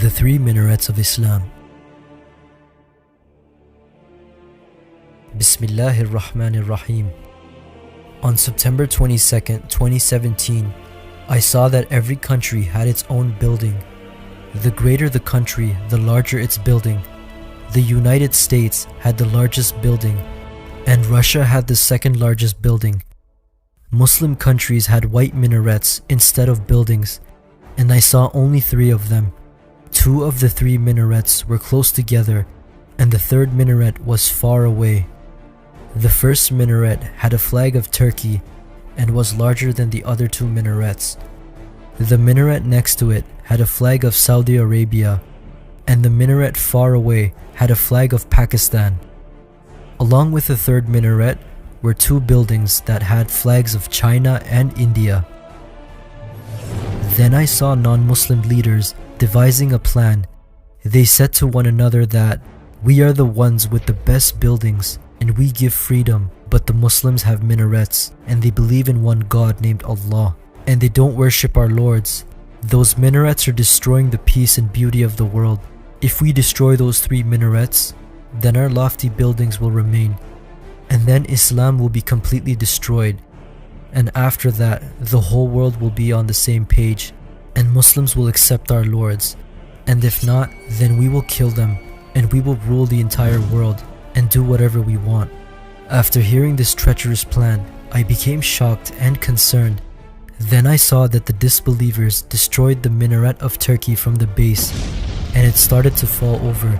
The three minarets of Islam. Bismillahir Rahmanir Rahim. On September 22nd, 2017, I saw that every country had its own building. The greater the country, the larger its building. The United States had the largest building, and Russia had the second largest building. Muslim countries had white minarets instead of buildings, and I saw only 3 of them. 2 of the 3 minarets were close together, and the third minaret was far away. The first minaret had a flag of Turkey and was larger than the other 2 minarets. The minaret next to it had a flag of Saudi Arabia, and the minaret far away had a flag of Pakistan. Along with the third minaret were 2 buildings that had flags of China and India. Then I saw non-Muslim leaders devising a plan. They said to one another that we are the ones with the best buildings and we give freedom, but the Muslims have minarets and they believe in one God named Allah, and they don't worship our lords. Those minarets are destroying the peace and beauty of the world. If we destroy those 3 minarets, then our lofty buildings will remain, and then Islam will be completely destroyed, and after that the whole world will be on the same page, and Muslims will accept our lords, and if not, then we will kill them, and we will rule the entire world and do whatever we want. After hearing this treacherous plan, I became shocked and concerned. Then I saw that the disbelievers destroyed the minaret of Turkey from the base, and it started to fall over,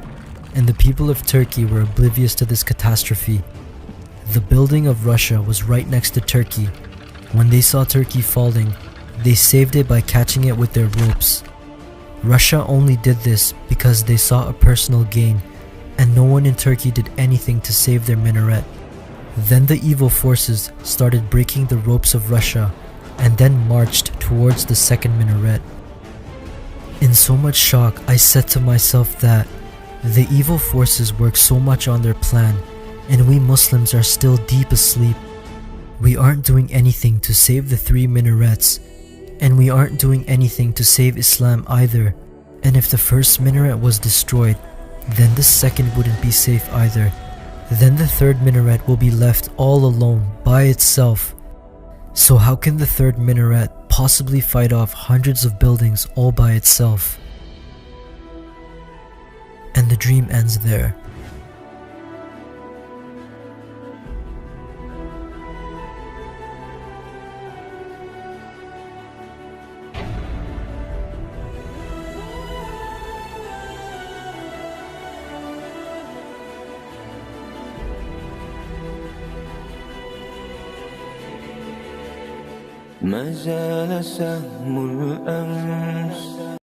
and the people of Turkey were oblivious to this catastrophe. The building of Russia was right next to Turkey. When they saw Turkey falling, they saved it by catching it with their ropes. Russia only did this because they saw a personal gain, and no one in Turkey did anything to save their minaret. Then the evil forces started breaking the ropes of Russia and then marched towards the second minaret. In so much shock, I said to myself that the evil forces work so much on their plan, and we Muslims are still deep asleep. We aren't doing anything to save the 3 minarets, and we aren't doing anything to save Islam either. And if the first minaret was destroyed, then the second wouldn't be safe either. Then the third minaret will be left all alone by itself. So how can the third minaret possibly fight off hundreds of buildings all by itself? And the dream ends there. ما زال سهم الأمس